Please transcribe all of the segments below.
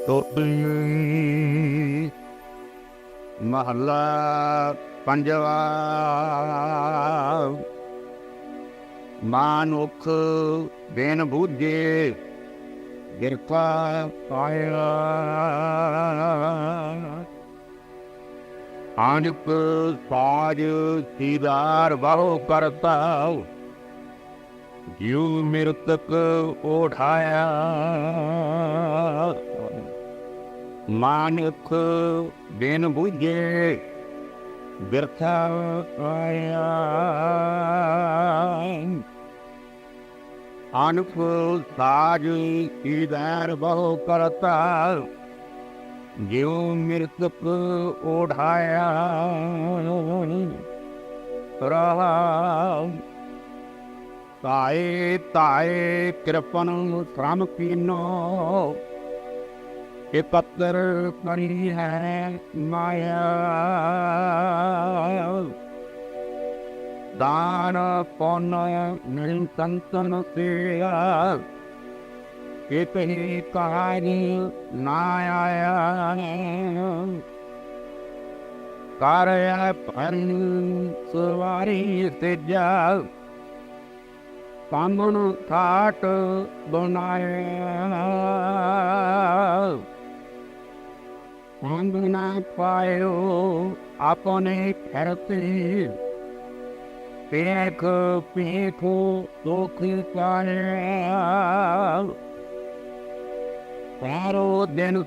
ਤੋਤੀ ਮਹੱਲਾ ਪੰਜਵਾ। ਮਾਨੁਖ ਬਿਨ ਬੂਝੇ ਕਿਰਪਾ ਪਾਇਆ। ਆਨਿਕ ਸਾਜ ਸੀਦਾਰ ਬਹੁ ਕਰਤਾ, ਜਿਉ ਮਿਰਤਕ ਉਠਾਇਆ। ਮਾਨੁਖ ਬਿਨ ਬੂਝੇ ਬਿਰਥਾ ਆਇਆ। ਆਨੁਕ ਸਾਜ ਸੀਦਾਰ ਬਹੁ ਕਰਤਾ, ਜਿਉ ਮਿਰਤਕ ਉਠਾਇਆ। ਰਹਾਉ ਤਾਏ ਤਾਏ ਕਿਰਪਨ ਸ਼ਰਮ ਕੀਨੋ, ਇਕੱਤਰ ਕਰੀ ਹੈ ਮਾਇਆ। ਦਾਨ ਪੁੰਨ ਨਹੀਂ ਸੰਤਨ ਸਿਆ, ਕਿਤਹਿ ਕਹਾਣੀ ਨਾ ਆਇਆ। ਕਾਰਿਆ ਭਰਨ ਸਵਾਰੀ ਤੇਜਾ, ਕਾਮਣ ਥਾਟ ਬਣਾਇਆ। ਅੰਗ ਨਾ ਪਾਇਓ ਆਪਣੇ ਫਿਰਤੇ, ਪੇਖ ਪੇਖੋ ਦੁਖ ਪਾਇਆ। ਸਾਰੋ ਦਿਨ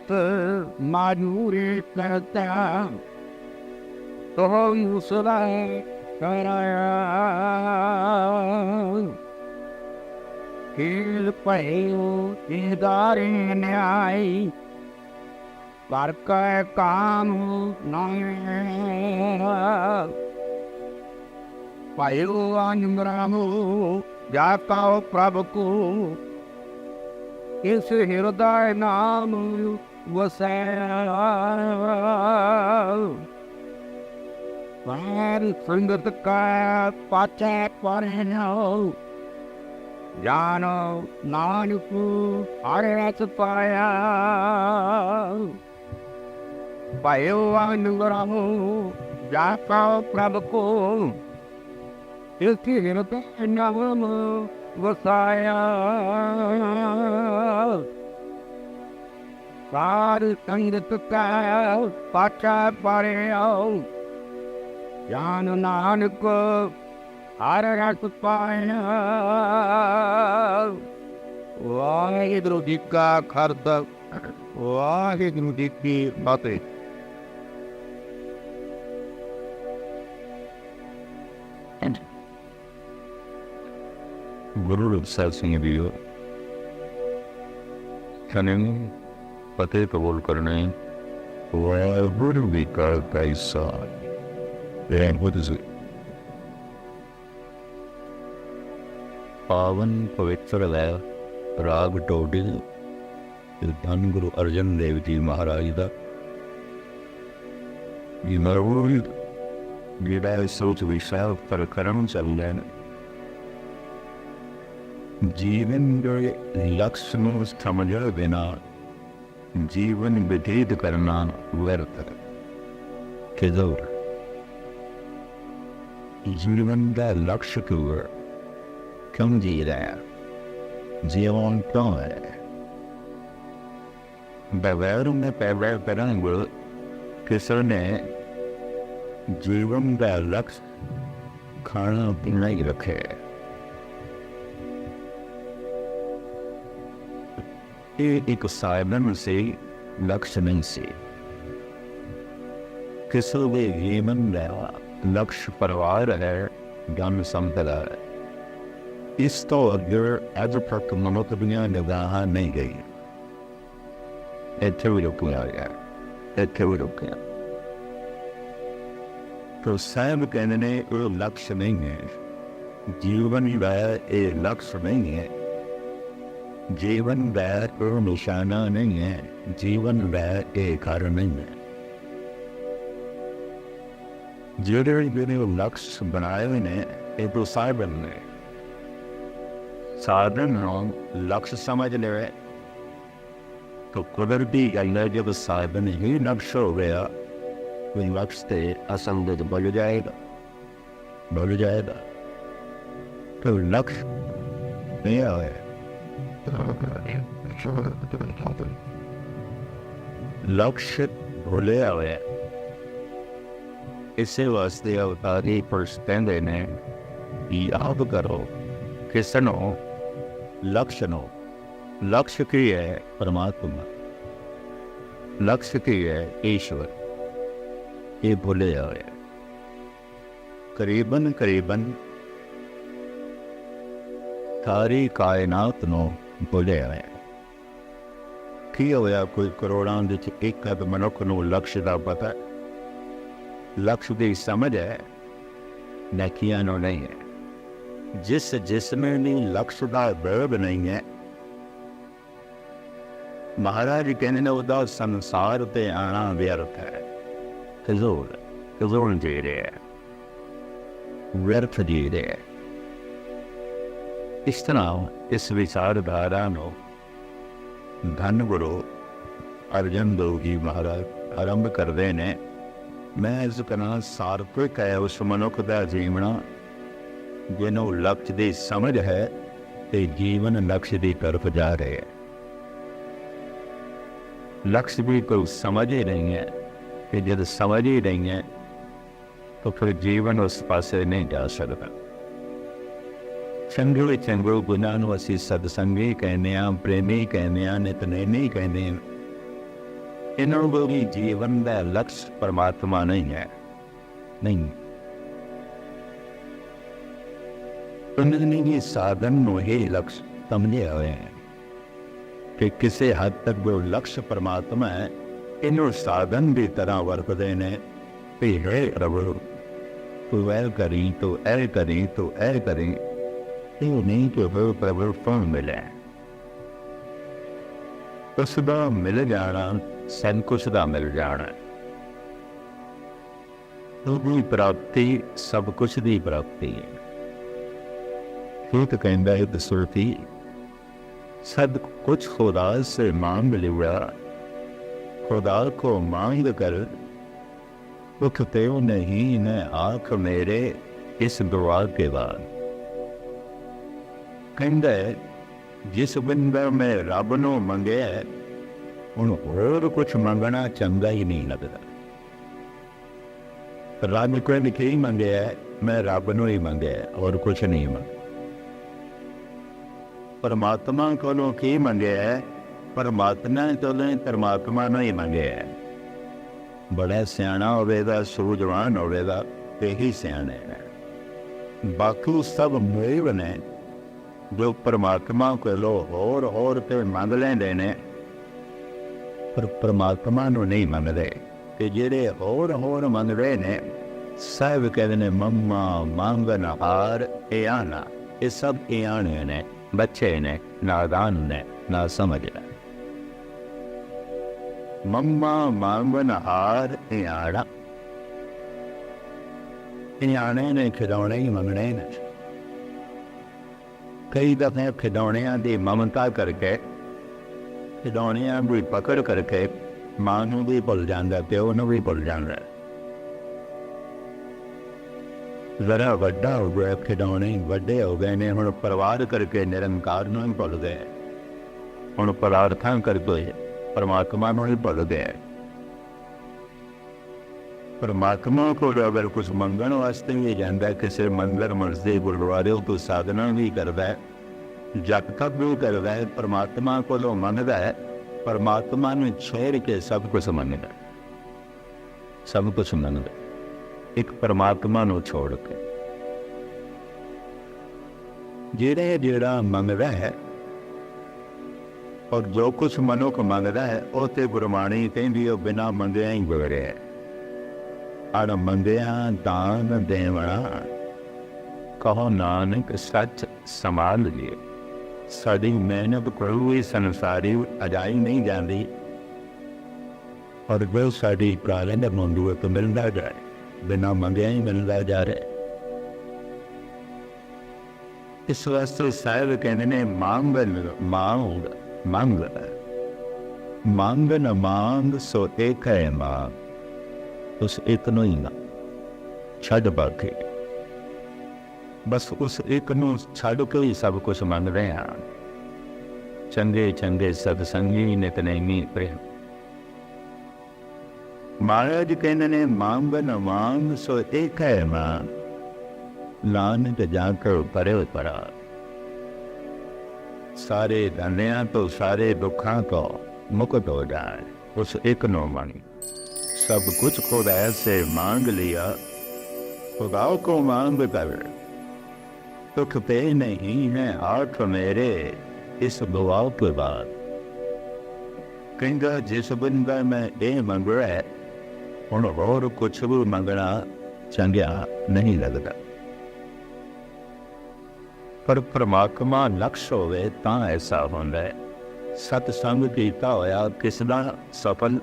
ਮਾਜੂਰੀ ਕਰਤਾ, ਤੋ ਉਸਦਾ ਕਰਾਇਆ। ਖੇਲ ਭਇਓ ਇਦਾਰੇ ਨਿਆਈ, ਕਰ ਕੈ ਕਾਮ ਨਾਇ। ਭਇਓ ਅਨਮਰਾਮੋ ਜਾ ਕਉ ਪ੍ਰਭ ਕੋ, ਇਸ ਹਿਰਦੈ ਨਾਮ ਵਸੈ। ਪਰ ਸੰਗਤ ਕਾ ਪਾਛੈ ਪਰਹਿਓ, ਜਾਨੋ ਨਾਨਕ ਹਰਿ ਰਸ ਪਾਇਆ। ਭਇਓ ਅਨੁਗ੍ਰਹੋ ਜਾ ਕਉ ਪ੍ਰਭ ਕੋ, ਇਸ ਹਿਰਦੈ ਨਾਮ ਵਸਾਇਆ। ਸਾਧ ਸੰਗਤ ਕਾ ਪਾਛੈ ਪਰਹਿਓ, ਜਾਨ ਨਾਨਕ ਹਰਿ ਰਸ ਪਾਇਆ। ਵਾਹਿਗੁਰੂ ਜੀ ਕਾ ਖਾਲਸਾ, ਵਾਹਿਗੁਰੂ ਜੀ ਕੀ ਫਤਿਹ। ਗੁਰੂ ਸਾਹਿਬ ਸਿੰਘ ਜੀ ਕਨਿੰਗ ਫਤਿਹ ਕਬੂਲ ਕਰਨੇ। ਵਾਹਿਗੁਰੂ ਜੀ ਕਾ Khalsa. And what is it? ਪਾਵਨ ਪਵਿੱਤਰ ਹੈ ਰਾਗ ਟੋਡੀ, ਧੰਨ ਗੁਰੂ ਅਰਜਨ ਦੇਵ ਜੀ ਮਹਾਰਾਜ ਦਾ। ਜਿਹੜਾ ਸੋਚ ਵਿਸ਼ਾਲ ਪਰ ਕਰਮ ਚੱਲਦਾ ਹੈ, ਜੀਵਨ ਦੇ ਲਕਸ਼ ਨੂੰ ਸਮਝੇ ਬਿਨਾ ਜੀਵਨ ਬਤੀਤ ਕਰਨਾ ਵਿਅਰਥ ਹੈ। ਕਿਦੋਂ ਜੀਵਨ ਦਾ ਲਕਸ਼ ਕਿਉਂ ਜੀ ਰਿਹਾ ਹੈ? ਜੀਵਨ ਕਿਉਂ ਹੈ? ਬਗੈਰ ਉਹਨੇ ਪੈਦਾ ਕਰਾਂਗੇ ਕਿਸੇ ਨੇ ਜੀਵਨ ਦਾ ਲਕਸ਼ ਖਾਣਾ ਪੀਣਾ ਹੀ ਰੱਖਿਆ। ਇਹ ਇੱਕ ਸਾਧਨ ਸੀ, ਲਕਸ਼ ਨਹੀਂ ਸੀ। ਕਿਸੇ ਦੇ ਜੀਵਨ ਦਾ ਲਕਸ਼ ਪਰਿਵਾਰ ਹੈ, ਜਨ ਸੰਪਦਾ ਹੈ। ਇਸ ਤੋਂ ਅੱਗੇ ਅੱਜ ਤੱਕ ਮਨੁੱਖ ਦੀਆਂ ਨਿਗਾਹਾਂ ਨਹੀਂ ਗਈ। ਇੱਥੇ ਵੀ ਰੁਕਿਆ ਗਿਆ, ਇੱਥੇ ਵੀ ਰੁਕਿਆ। ਤੋ ਸਾਹਿਬ ਕਹਿੰਦੇ ਨੇ ਉਹ ਲਕਸ਼ ਨਹੀਂ ਹੈ, ਜੀਵਨ ਦਾ ਇਹ ਲਕਸ਼ ਨਹੀਂ ਹੈ, ਜੀਵਨ ਦਾ ਉਹ ਨਿਸ਼ਾਨਾ ਨਹੀਂ ਹੈ, ਜੀਵਨ ਦਾ ਇਹ ਕਾਰਨ ਨਹੀਂ ਹੈ। ਜਿਹੜੇ ਲਕਸ਼ ਬਣਾਏ ਹੋਏ ਨੇ ਇਹ ਤੋਂ ਸਾਹਿਬ ਨੇ ਸਾਧਨ ਨੂੰ ਲਕਸ਼ ਸਮਝ ਲਵੇ तो कुदरती गल है, जब साधन ही लक्ष्य हो गया तो लक्ष्य से असंगत बढ़ जाएगा, बढ़ जाएगा। तो लक्ष्य नहीं है, लक्ष्य भूले हुए। इसे वास्ते अवतारी पुरुष कहते ने याद करो किसनो लक्ष्य नो। लक्ष्य की है परमात्मा, लक्ष्य की है ईश्वर, ये भूले हुए। करीबन करीबन सारी कायनात नो भूले हुए। की होया कोई करोड़ां दे विच एक अद मनुख नूं लक्ष्य दा पता है, लक्ष्य की समझ है, नेकियां नो नहीं है। जिसमें नहीं लक्ष्य का बोध नहीं है, महाराज कहने ने उदा संसार ते आना व्यर्थ है, फिजूल फिजूल जी रहे हैं, व्यर्थ जी रहे हैं। इस तरह इस विचारधारा नो धन गुरु अर्जन देव जी महाराज आरंभ करते ने। मैं इस कहना सार्थक है उस मनुख का जीवना जिन्हों लक्ष्य की समझ है ते जीवन लक्ष्य की तरफ जा रहे हैं। लक्ष्य भी कोई समझ ही नहीं है, कि जब समझ ही नहीं है तो फिर जीवन उस पासे नहीं जा सकता। चंगे चंगे गुनाह नूं असीं सत्संगी कहने, प्रेमी कहने, नितनेमी कहने। इन्हों को भी जीवन का लक्ष्य परमात्मा नहीं है, नहीं। उन्होंने भी साधन नूं ही लक्ष्य समझे हुए हैं कि किसी हद तक वो लक्ष्य परमात्मा है। इन्हों साधन की तरह वरतते ने भी है प्रभु तू ऐ करी, तो ऐ करी, तो ऐ करी। नहीं तो फिर प्रभु फल मिले, उसका मिल जाना सब कुछ का मिल जाना। तो प्राप्ति सब कुछ की प्राप्ति है। तो कहता है दसुरती सब कुछ खुदा से मांग लिया, खुदा को मांग कर उठते नहीं न आँख मेरे इस दुआ के बाद। कहता है जिस बंदा मैं रब नूं मंगे हुण होर कुछ मंगना चंगा ही नहीं लगता। रब को ही मंगे मैं रब नूं ही मंगे और कुछ नहीं मंगे। परमात्मा कोलों की मंगे परमात्मा कोलों परमात्मा नूं ही मंगे। बड़ा सियाणा होवेगा, सूझवान होवेगा, यही सियाणे है। बाकी सब मेव ने जो परमात्मा को लो होर ते मंग लेंदे ने, पर परमात्मा नूं नहीं मंगदे। ते जिहड़े होर मंग रहे ने सब कहते ने मम्मा मांगन हार ए आना। ये सब ए आने ने, बच्चे ने, नादान ने, ना समझ ने। मम्मा मांगन हार ए आना, ए आने ने खिलौने ही मंगने ने। कई दफे खिलौनिया की ममता करके, खिलौनिया की पकड़ करके मां नूं भी भुल जाता, प्यो नूं भी भुल जाता। जरा वड्डा हो गया, खिलौने वड्डे हो गए ने, हुण परिवार करके निरंकार नूं ही भुल गए। हुण पदार्थां करके परमात्मा नूं ही भुल गए। परमात्मा को अगर कुछ मंगण वास्ते भी जाता, किसी मंदिर मस्जिद गुरुद्वारे तो साधना भी करता है, जप तक भी करता है, परमात्मा को मंगता है। परमात्मा ने छोड़ के सब कुछ मंगता, सब कुछ मंगता एक परमात्मा को छोड़ के। जेड़ा जेड़ा मंगता है और जो कुछ मनुख मंगता है, वो तो गुरबाणी कहती है बिना मंगिया ही बिगड़े है। अड़ मंगिया दान देवना, कहो नानक सच संभाल लिए। साड़ी मेहनत कोई संसारी अजाई नहीं जाती, और वो साड़ी प्रारंभ मंगू तो मिलता जाए, बिना मंगिया ही मिलता जा रहा है। इस वास्ते साहब कहते ने मांग मांग मांग ਮੰਗ ਨ ਮੰਗ ਸੋ ਇੱਕ ਹੈ ਮਾਂ, ਉਸ ਇੱਕ ਨੂੰ ਹੀ ਨਾ ਛੱਡ ਬਾਕੀ, ਬਸ ਉਸ ਇੱਕ ਨੂੰ ਛੱਡ ਕੇ ਹੀ ਸਭ ਕੁਝ ਮੰਗਦੇ ਹਾਂ। ਚੰਗੇ ਚੰਗੇ ਸਤਸੰਗੀ ਨਿਤਨੇਮੀ ਪ੍ਰੇਮ। ਮਹਾਰਾਜ ਕਹਿੰਦੇ ਨੇ ਮੰਗ ਨ ਮੰਗ ਸੋ ਇੱਕ ਹੈ ਮਾਂ, ਨਾਨਕ ਜਾ ਕਰ ਪਰੇ ਪਰਾ। ਸਾਰੇ ਧੰਨਿਆਂ ਤੋਂ ਸਾਰੇ ਦੁੱਖਾਂ ਤੋਂ मुक्त हो जाए, उस एक नो मांगी। सब कुछ खुद ऐसे मांग लिया, खुदा को मांग कर दुख पे नहीं है हाथ मेरे इस दुआ के बाद। कहता जिस बंदा मैं ये मंग रहा है हुण और कुछ भी मंगना चंगिया नहीं लगता, पर परमात्मा लक्ष्य होवे तां ऐसा होंदा है। सतसंग कीता होया किस दा सफल,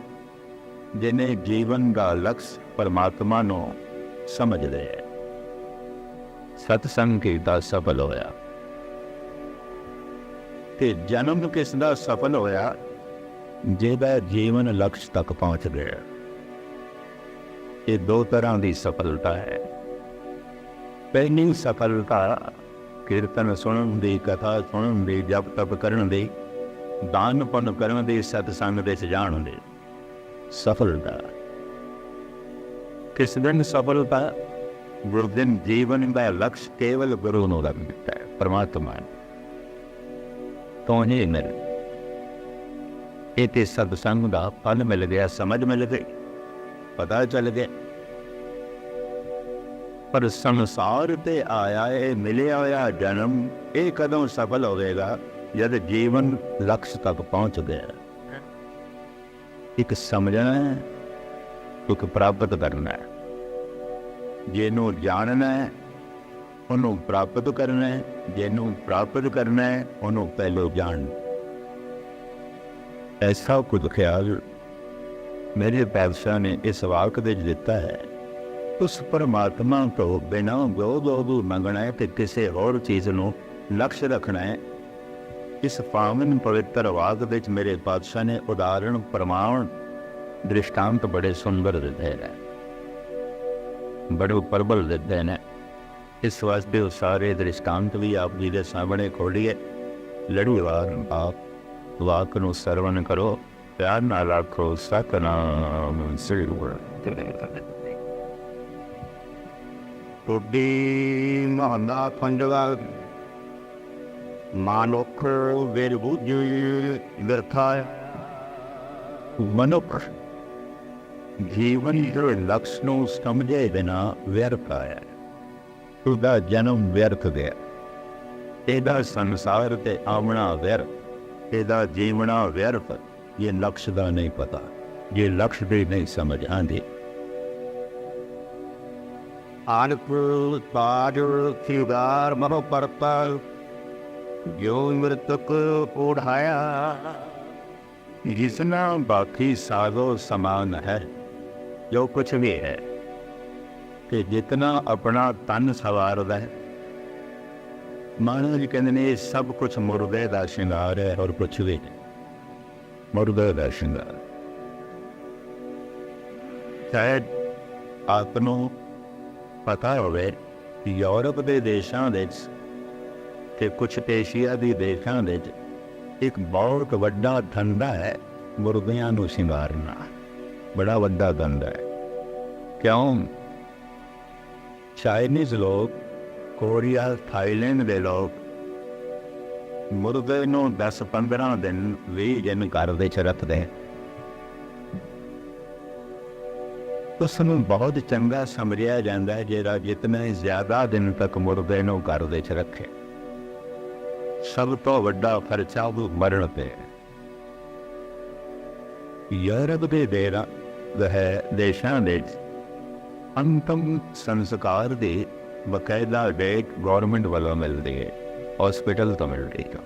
जिन्हें जीवन का लक्ष्य परमात्मा नो समझ दे। सतसंग कीता सफल होया ते जन्म किस दा सफल होया, जेदा जीवन लक्ष्य तक पहुंच गया। ये दो तरह की सफलता है। पहली सफलता कीर्तन सुनन दी, कथा सुनन दी, जप तप करन दी, दान पुण्य करन दी, सतसंग दे जाण दी सफलता। किस दिन सफलता? गुरु दिन जीवन का लक्ष्य केवल गुरु नूं लग दिता है, परमात्मा तो ही मिल। ये सतसंग का फल मिल गया, समझ मिल गई, पता चल गया। पर संसार ते आया है मिलिया होया जन्म, ये कदों सफल होगा जब जीवन लक्ष्य तक पहुंच गया। एक समझना है, एक प्राप्त करना है। जिन्हों जानना है उन्हों प्राप्त करना है, जिन्हों प्राप्त करना है उन्हों पहले जान। ऐसा कुछ ख्याल मेरे पातशाह ने इस वाक दे दिता है। उस परमात्मा को बिना गो मंगना है तो किसी और चीज़ नूं लक्ष्य रखना है। इस पावन पवित्र वाक विच मेरे पातशाह ने उदाहरण प्रमाण दृष्टांत बड़े सुंदर दिते हैं, बड़े प्रबल दिते हैं। इस वास्ते वो सारे दृष्टांत भी आप जी के सामने खोलिए। लड़ीवार आप वाक नूं सरवण करो, प्यार नाल आखो सतनाम श्री गुरु। टुड्डी महंदा पंजवा मानुख विरबुद्धि व्यर्था। मनुख जीवन के लक्ष्य नूं समझे बिना व्यर्थ आया, उहदा जन्म व्यर्थ गया। इहदा संसार ते आवना व्यर्थ, इहदा जीवना व्यर्थ। ये लक्ष्य का नहीं पता, ये लक्ष्य भी नहीं समझ आती। आनपुर ताजुर खिलदार मनो परता जो मृतक ओढ़ाया। जिसना बाकी सागो समान है, जो कुछ भी है कि जितना अपना तन सवारदा है। महाराज कहते ने सब कुछ मुर्दे का श्रृंगार है और कुछ भी नहीं, मुर्दे का श्रृंगार। शायद आपनों पता होवे यूरोप के देशों ते कुछ एशिया के देशों एक बहुत वड्डा धंधा है मुर्दियां नूं शिंगारना, बड़ा वड्डा धंधा है। क्यों? चाइनीज लोग, कोरिया, थाईलैंड के लोग मुर्दे नूं 10-15 दिन 20 दिन घर दे च रखते हैं। उसनूं बहुत चंगा समझिया जाता है जिहड़ा जितने ज्यादा दिन तक मुर्दे नूं घर दे च रखे। सब तो वड्डा खर्चा वो मरण पे है। यूरोप के देशों अंतिम संस्कार की बकायदा डेट गौरमेंट वालों मिलती है, हॉस्पिटल तो मिलती है।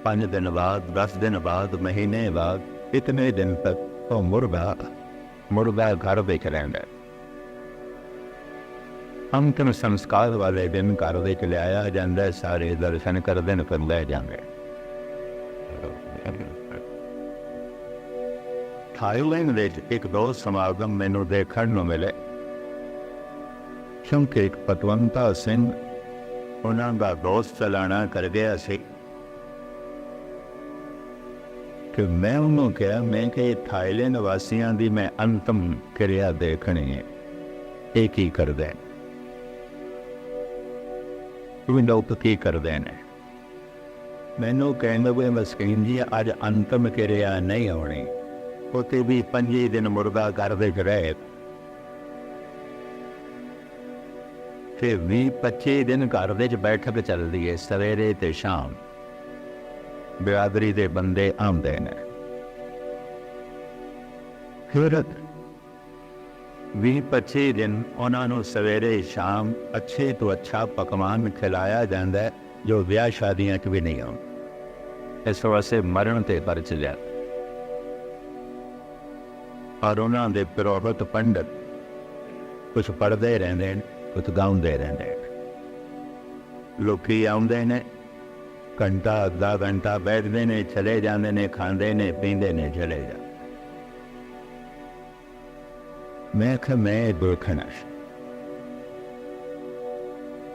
5 दिन बाद, 10 दिन बाद, महीने बाद, इतने दिन तक तो मुर्दा घर बेच रहा है। अंतिम संस्कार वाले दिन घर लिया जाता है, सारे दर्शन करते फिर लै जाते। थाईलैंड ਵਿੱਚ ਇੱਕ ਦੋ ਸਮਾਗਮ ਮੈਨੂੰ ਦੇਖਣ ਨੂੰ ਮਿਲੇ, ਕਿਉਂਕਿ ਇੱਕ ਪਤਵੰਤਾ ਸਿੰਘ ਉਹਨਾਂ ਦਾ ਦੋਸਤ ਚਲਾਣਾ ਕਰ ਗਿਆ ਸੀ ਕਿ ਮੈਂ ਉਹਨੂੰ ਕਿਹਾ, ਮੈਂ ਕਿ ਥਾਈਲੈਂਡ ਵਾਸੀਆਂ ਦੀ ਮੈਂ ਅੰਤਮ ਕਿਰਿਆ ਦੇਖਣੀ ਹੈ, ਇਹ ਕੀ ਕਰਦੇ ਨੇ, ਉਹ ਲੋਕ ਕੀ ਕਰਦੇ ਨੇ। ਮੈਨੂੰ ਕਹਿੰਦਾ ਵੀ ਮਸਕੀਨ ਜੀ ਅੱਜ ਅੰਤਮ ਕਿਰਿਆ ਨਹੀਂ ਹੋਣੀ, ਉੱਥੇ ਵੀ 5 ਦਿਨ ਮੁਰਦਾ ਕਰਦੇ ਰਹੇ, ਫਿਰ 20-25 ਦਿਨ ਘਰ ਦੇ 'ਚ ਬੈਠਕ ਚੱਲਦੀ ਹੈ, ਸਵੇਰੇ ਤੇ ਸ਼ਾਮ ਬਿਰਾਦਰੀ ਦੇ ਬੰਦੇ ਆਉਂਦੇ ਨੇ। ਫਿਰ 20-25 ਦਿਨ ਉਹਨਾਂ ਨੂੰ ਸਵੇਰੇ ਸ਼ਾਮ ਅੱਛੇ ਤੋਂ ਅੱਛਾ ਪਕਵਾਨ ਖਿਲਾਇਆ ਜਾਂਦਾ ਹੈ, ਜੋ ਵਿਆਹ ਸ਼ਾਦੀਆਂ 'ਚ ਵੀ ਨਹੀਂ ਆਉਂਦਾ। ਇਸ ਵਾਸਤੇ ਮਰਨ ਤੇ ਪਰਚ ਲਿਆ। ਔਰ ਉਹਨਾਂ ਦੇ ਪੁਰੋਹਿਤ ਪੰਡਤ ਕੁਛ ਪੜ੍ਹਦੇ ਰਹਿੰਦੇ ਨੇ, ਕੁਛ ਗਾਉਂਦੇ ਰਹਿੰਦੇ ਨੇ। ਲੋਕੀ ਆਉਂਦੇ ਨੇ, ਘੰਟਾ ਅੱਧਾ ਘੰਟਾ ਬੈਠਦੇ ਨੇ, ਚਲੇ ਜਾਂਦੇ ਨੇ, ਖਾਂਦੇ ਨੇ, ਪੀਂਦੇ ਨੇ, ਚਲੇ ਜਾਂਦੇ। ਮੈਂ ਕਿਹਾ ਮੈਂ ਦੇਖਣਾ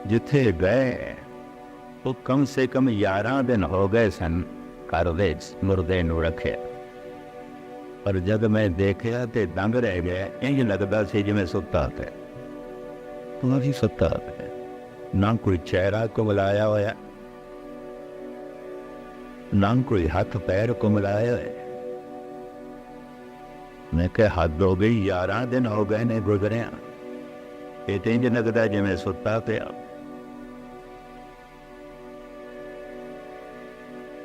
ਜਿੱਥੇ ਗਏ ਉਹ ਕਮ ਸੇ ਕਮ 11 ਦਿਨ ਹੋ ਗਏ ਸਨ ਘਰ ਵਿੱਚ ਮੁਰਦੇ ਨੂੰ ਰੱਖਿਆ। ਪਰ ਜਦ ਮੈਂ ਦੇਖਿਆ ਤੇ ਦੰਗ ਰਹਿ ਗਿਆ, ਇੰਝ ਲੱਗਦਾ ਸੀ ਜਿਵੇਂ ਸੁੱਤਾ ਪਿਆ। ਉਹਨਾਂ ਦੀ ਸੁੱਤਾ ਪਿਆ, ਨਾ ਕੋਈ ਚਿਹਰਾ ਕੁਮਲਾਇਆ ਹੋਇਆ, ਨਾ ਕੋਈ ਹੱਥ ਪੈਰ ਕੁਮਲਾਇਆ ਹੋਇਆ। ਮੈਂ ਕਿਹਾ ਹੱਦ ਹੋ ਗਈ, 11 ਦਿਨ ਹੋ ਗਏ ਨੇ ਗੁਜ਼ਰਿਆ, ਇਹ ਤੇ ਇੰਝ ਲੱਗਦਾ ਜਿਵੇਂ ਸੁੱਤਾ ਪਿਆ।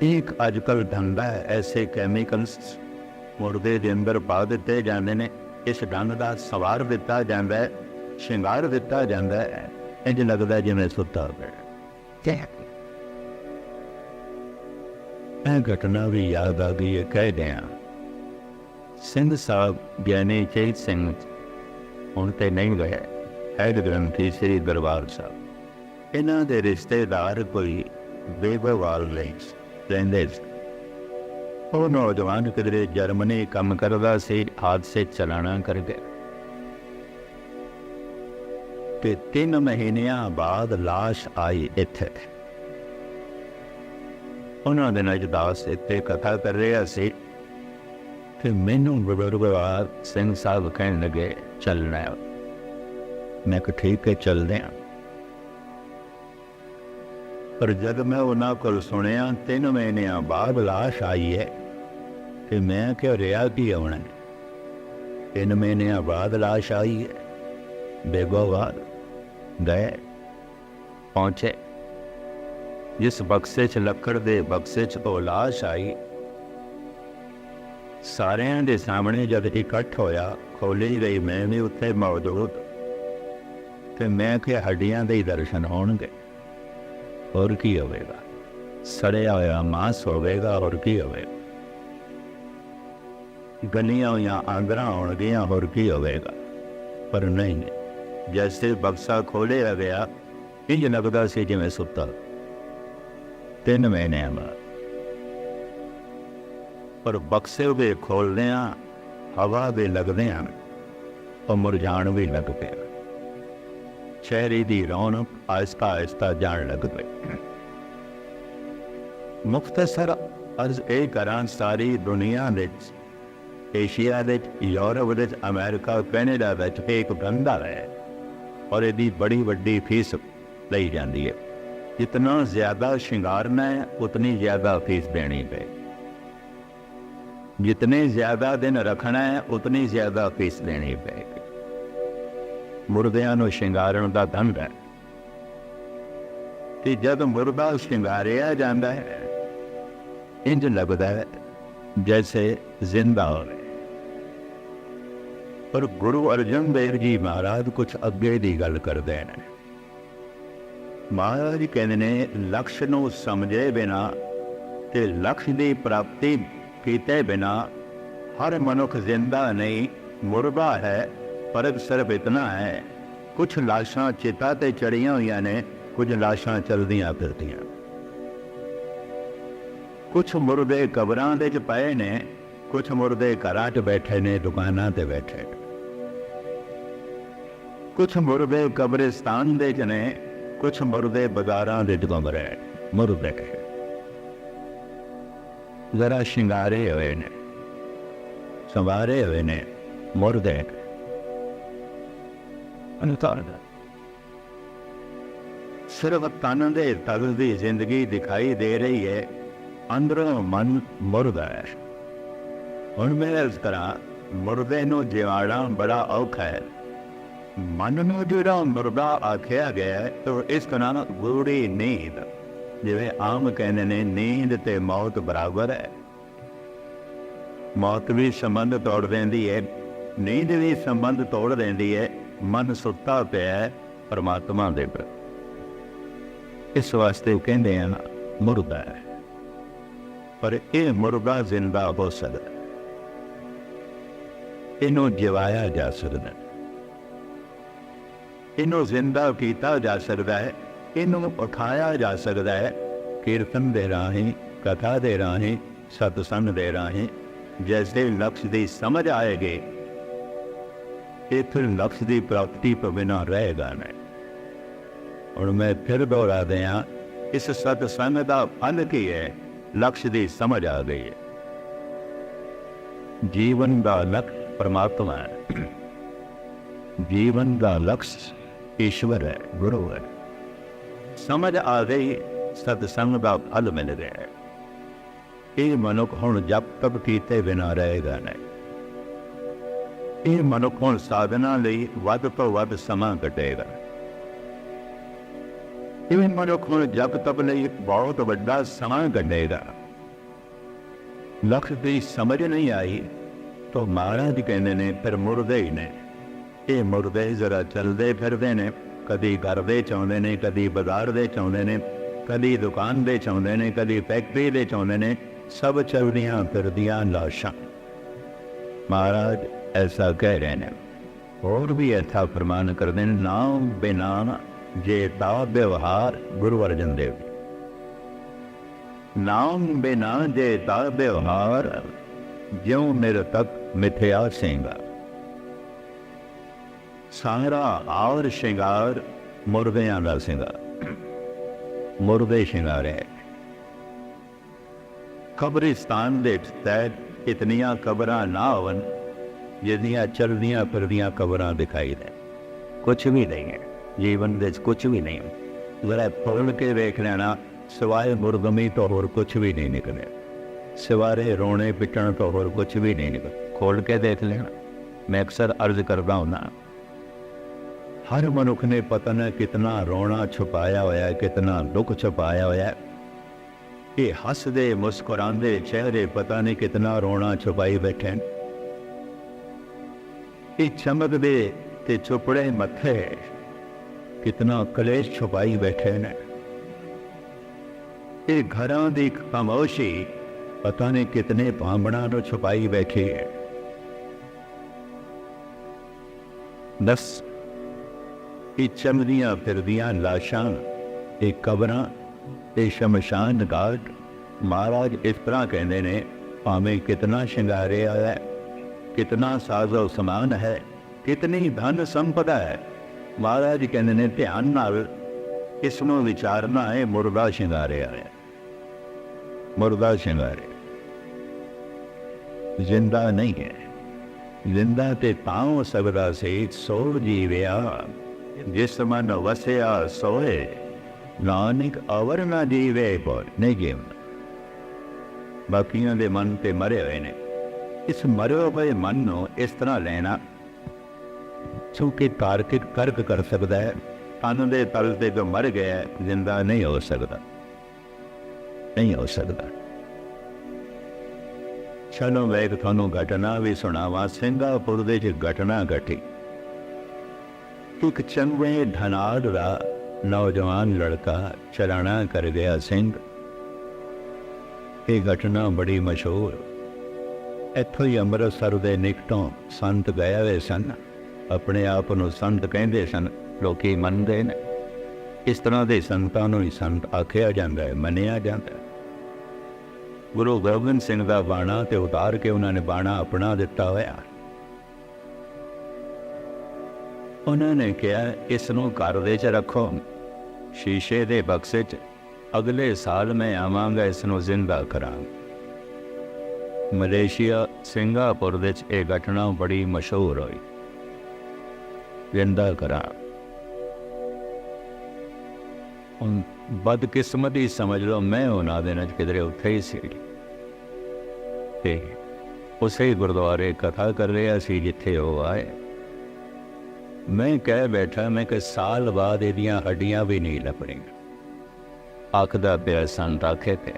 ਇੱਕ ਅੱਜ ਕੱਲ੍ਹ ਧੰਦਾ ਹੈ, ਐਸੇ ਕੈਮੀਕਲਸ ਮੁਰਦੇ ਦੇ ਅੰਦਰ ਪਾ ਦਿੱਤੇ ਜਾਂਦੇ ਨੇ, ਇਸ ਢੰਗ ਦਾ ਸਵਾਰ ਦਿੱਤਾ ਜਾਂਦਾ ਹੈ, ਸ਼ਿੰਗਾਰ ਦਿੱਤਾ ਜਾਂਦਾ ਹੈ, ਇੰਝ ਲੱਗਦਾ ਜਿਵੇਂ ਸੁੱਤਾ ਪਿਆ। ਇਹ ਘਟਨਾ ਵੀ ਯਾਦ ਆ ਗਈ ਹੈ। ਕਹਿ ਦਿਆਂ ਸਿੰਘ ਸਾਹਿਬ ਗਿਆਨੀ ਚੇਤ ਸਿੰਘ ਹੁਣ ਤੇ ਨਹੀਂ ਗਏ, ਹੈਡ ਗ੍ਰੰਥੀ ਸ੍ਰੀ ਦਰਬਾਰ ਸਾਹਿਬ, ਇਹਨਾਂ ਦੇ ਰਿਸ਼ਤੇਦਾਰ ਕੋਈ ਬੇਬਵਾਲ ਲਈ ਰਹਿੰਦੇ ਸੀ। ਉਹ ਨੌਜਵਾਨ ਕਿਧਰੇ ਜਰਮਨੀ ਕੰਮ ਕਰਦਾ ਸੀ, ਹਾਦਸੇ ਚਲਾਣਾ ਕਰ ਗਿਆ ਤੇ 3 ਮਹੀਨਿਆਂ ਬਾਅਦ ਲਾਸ਼ ਆਈ ਇੱਥੇ। ਉਹਨਾਂ ਦੇ ਨਾਲ ਦਾਸ ਇੱਥੇ ਕਥਾ ਕਰ ਰਿਹਾ ਸੀ ਤੇ ਮੈਨੂੰ ਬਰਬਾਦ ਸਿੰਘ ਸਾਹਿਬ ਕਹਿਣ ਲੱਗੇ ਚੱਲਣਾ ਹੈ। ਮੈਂ ਕਿਹਾ ਠੀਕ ਹੈ ਚੱਲਦੇ ਹਾਂ। ਪਰ ਜਦ ਮੈਂ ਉਹਨਾਂ ਕੋਲ ਸੁਣਿਆ 3 ਮਹੀਨਿਆਂ ਬਾਅਦ ਲਾਸ਼ ਆਈ ਹੈ ਤੇ ਮੈਂ ਕਿਹਾ ਰਿਹਾ ਕੀ ਆਉਣਾ, 3 ਮਹੀਨਿਆਂ ਬਾਅਦ ਲਾਸ਼ ਆਈ ਹੈ। ਬੇਗੋਵਾਲ ਗਏ, ਪਹੁੰਚੇ, ਜਿਸ ਬਕਸੇ 'ਚ ਲੱਕੜ ਦੇ ਬਕਸੇ 'ਚ ਉਹ ਲਾਸ਼ ਆਈ, ਸਾਰਿਆਂ ਦੇ ਸਾਹਮਣੇ ਜਦ ਇਕੱਠ ਹੋਇਆ, ਖੋਲ੍ਹੀ ਗਈ, ਮੈਂ ਵੀ ਉੱਥੇ ਮੌਜੂਦ ਤੇ ਮੈਂ ਕਿਹਾ ਹੱਡੀਆਂ ਦੇ ਹੀ ਦਰਸ਼ਨ ਹੋਣਗੇ, ਹੋਰ ਕੀ ਹੋਵੇਗਾ, ਸੜਿਆ ਹੋਇਆ ਮਾਸ ਹੋਵੇਗਾ, ਹੋਰ ਕੀ ਹੋਵੇਗਾ, ਗਲੀਆਂ ਹੋਈਆਂ ਆਂਦਰਾਂ ਹੋਣਗੀਆਂ, ਹੋਰ ਕੀ ਹੋਵੇਗਾ। ਪਰ ਨਹੀਂ, ਜੈਸੇ ਬਕਸਾ ਖੋਲ੍ਹਿਆ ਗਿਆ, ਇੰਝ ਲੱਗਦਾ ਸੀ ਜਿਵੇਂ ਸੁੱਤਾ। 3 ਮਹੀਨਿਆਂ ਬਾਅਦ ਪਰ ਬਕਸੇ ਦੇ ਖੋਲ੍ਹਦਿਆਂ ਹਵਾ ਦੇ ਲੱਗਦਿਆਂ ਉਹ ਮੁਰਝਾਣ ਵੀ ਲੱਗ ਪਿਆ। ਚਿਹਰੇ ਦੀ ਰੌਣਕ ਆਹਿਸਤਾ ਆਹਿਸਤਾ ਜਾਣ ਲੱਗ ਪਈ। ਮੁਖਤਸਰ ਅਰਜ਼ ਇਹ ਕਰਾਂ, ਸਾਰੀ ਦੁਨੀਆ ਵਿੱਚ, ਏਸ਼ੀਆ ਵਿੱਚ, ਯੂਰਪ ਵਿੱਚ, ਅਮਰੀਕਾ, ਕੈਨੇਡਾ ਵਿੱਚ ਇੱਕ ਧੰਦਾ ਹੈ ਔਰ ਇਹਦੀ ਬੜੀ ਵੱਡੀ ਫੀਸ ਲਈ ਜਾਂਦੀ ਹੈ। ਜਿਤਨਾ ਜ਼ਿਆਦਾ ਸ਼ਿੰਗਾਰਨਾ ਹੈ ਉਤਨੀ ਜ਼ਿਆਦਾ ਫੀਸ ਦੇਣੀ ਪਏ, ਜਿਤਨੇ ਜ਼ਿਆਦਾ ਦਿਨ ਰੱਖਣਾ ਹੈ ਉਤਨੀ ਜ਼ਿਆਦਾ ਫੀਸ ਦੇਣੀ ਪਏਗੀ। ਮੁਰਦਿਆਂ ਨੂੰ ਸ਼ਿੰਗਾਰਨ ਦਾ ਧੰਦਾ ਹੈ ਤੇ ਜਦ ਮੁਰਦਾ ਸ਼ਿੰਗਾਰਿਆ ਜਾਂਦਾ ਹੈ, ਇੰਝ ਲੱਗਦਾ ਹੈ ਜੈਸੇ ਜ਼ਿੰਦਾ ਹੋਵੇ। ਪਰ ਗੁਰੂ ਅਰਜਨ ਦੇਵ ਜੀ ਮਹਾਰਾਜ ਕੁਛ ਅੱਗੇ ਦੀ ਗੱਲ ਕਰਦੇ ਨੇ। ਮਹਾਰਾਜ ਕਹਿੰਦੇ ਨੇ, ਲਕਸ਼ ਨੂੰ ਸਮਝੇ ਬਿਨਾ ਤੇ ਲਕਸ਼ ਦੀ ਪ੍ਰਾਪਤੀ ਕੀਤੇ ਬਿਨਾ ਹਰ ਮਨੁੱਖ ਜ਼ਿੰਦਾ ਨਹੀਂ, ਮੁਰਦਾ ਹੈ। ਫਰਕ ਸਿਰਫ ਇਤਨਾ ਹੈ, ਕੁਛ ਲਾਸ਼ਾਂ ਚਿਤਾ ਤੇ ਚੜੀਆਂ ਹੋਈਆਂ ਨੇ, ਕੁਝ ਲਾਸ਼ਾਂ ਚਲਦੀਆਂ ਫਿਰਦੀਆਂ, ਕੁਛ ਮੁਰਦੇ ਕਬਰਾਂ ਦੇ 'ਚ ਪਏ ਨੇ, कुछ मुर्दे घरां 'च बैठे ने, दुकानां ते बैठे ने। कुछ मुर्दे कब्रिस्तान दे च ने, कुछ मुर्दे बाजारां दे च घुम रहे ने। मुर्दे जरा शिंगारे हुए ने, संवारे हुए ने, मुर्दे सिर्फ तन दे तल दी जिंदगी दिखाई दे रही है, अंदरों मन मुर्दा है। हुण मैं इस तरह मुर्दे नूं जिवाणा बड़ा औखा है। मन नूं जिहड़ा मुर्दा आख्या गया है, तो इस तरह गूढ़ी नींद, जिवें आम कहंदे ने नींद ते मौत बराबर है। मौत भी संबंध तोड़ देंदी है, नींद भी संबंध तोड़ देंदी है। मन सुत्ता पिया है परमात्मा दे पर, इस वास्ते कहंदे हैं मुर्दा है। पर यह मुर्दा जिंदा हो सकता, इनू जिवाया जा सकता, इनू जिंदा किया जा सकता है, इनू उठाया जा सकता है। कीर्तन दे राही, कथा दे राही, सत्संग दे राही। जैसे लक्ष्य की समझ आएगी, ये फिर लक्ष्य की प्राप्ति पर बिना रहेगा नहीं। और मैं फिर दोहरा दिया, इस सत्संग का फल की है, लक्ष्य की समझ आ गई है। जीवन का लक्ष्य परमात्मा है, जीवन का लक्ष्य ईश्वर है, गुरु है। समझ आ गई, सत्संग का फल मिल गया है। ये मनुख हुण जब तक कीते बिना रहेगा नहीं। ये मनुख हुण साधना लई वध तो वध समा कटेगा। ये मनुख हुण जब तक लई बहुत वड्डा समा कटेगा। लक्ष्य की समझ नहीं आई तो महाराज कहते ने फिर मुर्दे ही ने। ये मुर्दे जरा चलते फिरते ने, कदी घर दे चाहुंदे ने, कदी बाजार दे चाहुंदे ने, कदी दुकान दे चाहुंदे ने, कदी फैक्ट्री दे चाहुंदे ने। सब चलदियां फिरदियां लाशां। महाराज ऐसा कह रहे हैं। और भी ऐसा फरमान करते हैं, नाम बिना जेता व्यवहार। गुरु अर्जन देव जी, नाम बिना जेता व्यवहार, ज्यों मेरे तक मिथ्या सिंगार। सारा आवर श्रृंगार मुर्दियां दा सिंगार, मुर्दे श्रृंगार है। कब्रिस्तान दे तैर इतनियां कबरां ना होवन जिहदियां चलदियां फिरदियां कबरां दिखाई दें। कुछ भी नहीं है जीवन दे, कुछ भी नहीं। जरा खोल के देख लेना, सिवाय मुर्गमी तो होर कुछ भी नहीं निकले, सिवारे रोने पिटण तो होर कुछ भी नहीं निकले। खोल के देख लेना। मैं अक्सर अर्ज करता हूं ना, हर मनुख ने पता न कितना रोना छुपाया होया है, कितना दुख छुपाया होया है। ये हसदे मुस्कुरांदे चेहरे पता नहीं कितना रोना छुपाई बैठे। ये चमकदे ते चुपड़े मथे कितना कलेश छुपाई बैठे ने। ये घरां दी खामोशी पता नहीं कितने भांबड़ा नो छुपाई बैठी है। दस ये चमदियां फिरदियां लाशां, ये कबरां, ये शमशान घाट। महाराज इस तरह कहते ने, भावें कितना श्रृंगारे है, कितना साजो समान है, कितनी धन संपदा है। महाराज कहते ने ध्यान नाल इसनों विचारना है, मुर्दा श्रृंगारे है, मुर्दा श्रृंगारे, जिंदा नहीं है। जिंदा ते तां हो सकदा सी, सो जीविया जिस मन वसिया सोए, नानक अवर ना जीवे पर नहीं जीवना। बाकियों के मन ते मरे हुए ने। इस मरे हुए मन को इस तरह लेना चूंकि तार्किक तर्क कर सकता है। तन दे तल ते जो मर गया जिंदा नहीं हो सकता, नहीं हो सकता। चलो मैं एक थानू घटना भी सुनावा। सिंगापुर दे च घटना घटी। एक चंगे धनाड़ दा नौजवान लड़का चलाना कर गया सिंह। ये घटना बड़ी मशहूर। इत्थों ही अमृतसर दे निकटों संत गए हुए सन। अपने आप को संत कहते सन, लोग मनते हैं। इस तरह के संतां नूं ही संत आख्या जाता है, मनिया जाता है। ਗੁਰੂ ਗੋਬਿੰਦ ਸਿੰਘ ਦਾ ਬਾਣਾ ਤੇ ਉਤਾਰ ਕੇ ਉਹਨਾਂ ਨੇ ਬਾਣਾ ਆਪਣਾ ਦਿੱਤਾ ਹੋਇਆ। ਉਹਨਾਂ ਨੇ ਕਿਹਾ ਇਸ ਨੂੰ ਘਰ ਦੇ 'ਚ ਰੱਖੋ, ਸ਼ੀਸ਼ੇ ਦੇ ਬਕਸੇ 'ਚ, ਅਗਲੇ ਸਾਲ ਮੈਂ ਆਵਾਂਗਾ ਇਸ ਨੂੰ ਜ਼ਿੰਦਾ ਕਰਾਂਗਾ। ਮਲੇਸ਼ੀਆ ਸਿੰਗਾਪੁਰ ਦੇ 'ਚ ਇਹ ਘਟਨਾ ਬੜੀ ਮਸ਼ਹੂਰ ਹੋਈ, ਜ਼ਿੰਦਾ ਕਰਾਂ। ਹੁਣ ਬਦਕਿਸਮਤੀ ਸਮਝ ਲਓ, ਮੈਂ ਉਹਨਾਂ ਦੇ ਨਾਲ ਕਿਧਰੇ ਉੱਥੇ ਹੀ ਸੀ ਤੇ ਉਸੇ ਗੁਰਦੁਆਰੇ ਕਥਾ ਕਰ ਰਿਹਾ ਸੀ ਜਿੱਥੇ ਉਹ ਆਏ। ਮੈਂ ਕਹਿ ਬੈਠਾ, ਮੈਂ ਕਿ ਸਾਲ ਬਾਅਦ ਇਹਦੀਆਂ ਹੱਡੀਆਂ ਵੀ ਨਹੀਂ ਲੱਭਣੀਆਂ। ਆਖਦਾ ਪਿਆ ਸੰਤ ਆਖੇ ਤੇ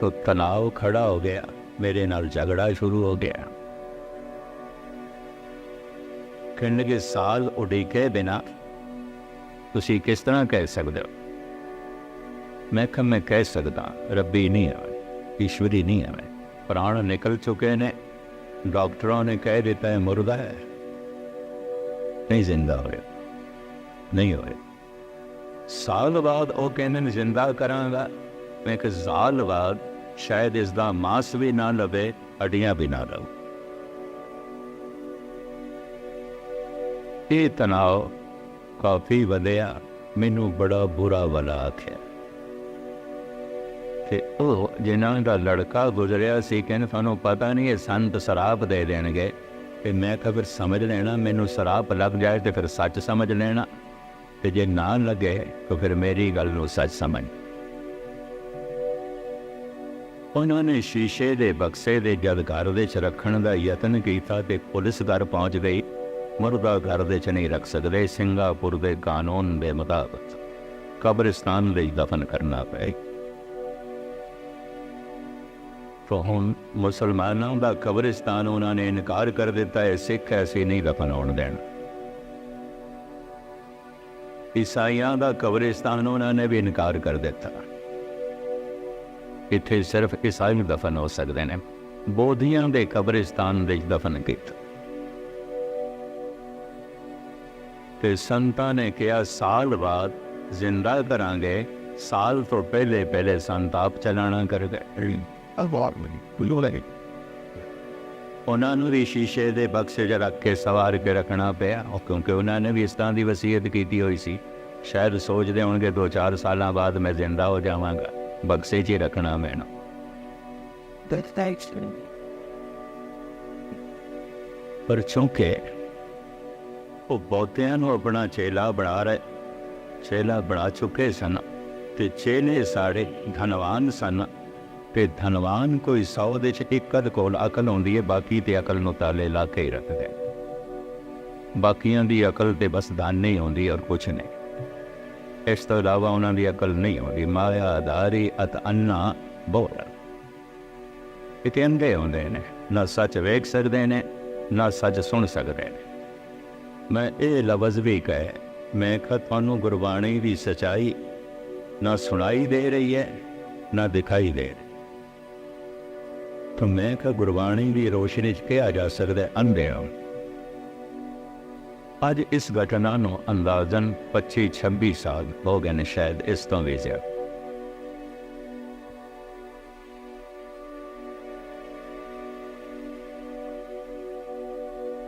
तो तनाव खड़ा हो गया, मेरे नाल झगड़ा शुरू हो गया। कहने के साल उड़ीके बिना तुसी किस तरह कह सकते हो? मैं कहा मैं कह सकता, रब्बी नहीं है, ईश्वरी नहीं है। मैं प्राण निकल चुके ने, डॉक्टरों ने कह देता है मुर्दा है, नहीं जिंदा होया, नहीं होया। साल बाद वो कहने जिंदा करांगा। मैं कि साल बाद शायद इसका मांस भी ना लवे, हड्डियां भी ना लवे। ये तनाव काफ़ी वधिया, मैनू बड़ा बुरा वाला आख्या। ते ओह जिन्हां दा लड़का गुजरिया सी, कहने थानू पता नहीं है संत शराब दे देणगे। ते मैं कहा फिर समझ लेना, मैनू शराब लग जाए तो फिर सच समझ लेना, ते जे ना लगे तो फिर मेरी गल नू सच समझ। उन्होंने शीशे के बक्से के जद घर दे च रखण दा यतन किया तो पुलिस घर पहुँच गई। मुर्दा घर दे च नहीं रख सकते, सिंगापुर के कानून के मुताबिक कब्रिस्तान ले दफन करना पे। तो हुण मुसलमानों का कब्रिस्तान उन्होंने इनकार कर दिता है, सिख ऐसे नहीं दफन होने देना। ईसाइयों का कब्रिस्तान उन्होंने भी इनकार कर दिता, इत्थे सिर्फ ईसाई दफन हो सकते हैं। बोधियां दे कब्रिस्तान दे दफन किया। ते संतां ने कहा साल बाद जिंदा करांगे। साल तो पहले पहले संत आप चलाना कर गए। उन्होंने भी शीशे के बक्से च रख के सवार के रखना पिया, क्योंकि उन्होंने भी इस तरह की वसीयत की हुई सी। शायद सोचते होंगे 2-4 साल बाद मैं जिंदा हो जावांगा, बक्से च ही रखना मैनू। पर चूंकि वो बहुतियां नूं अपना चेला बना रहे, चेला बना चुके सन, ते चेले सारे धनवान सन। ते धनवान कोई 100 दे च एक अध कोल अकल होंदी है, बाकी ते अकल नूं ताले ला के ही रखदे। बाकियां दी अकल ते बस दाने ही होंदी और कुछ नहीं। इस तो इलावा उन्हां दी अकल नहीं होंदी। माया दारी अत अन्ना बोल इतने अंधे होंदे ने, ना सच वेख सकते ने, ना सच सुन सकते ने। मैं ये लफ्ज़ भी कहे, मैं कहा तुहानूं गुरबाणी की सच्चाई ना सुनाई दे रही है, ना दिखाई दे रही। तो मैं कहा गुरबाणी की रोशनी कहा जा सकता है अंधे हो। अज इस घटना नूं अंदाजन 25-26 साल हो गए ने, शायद इस तो भी ज्यादा।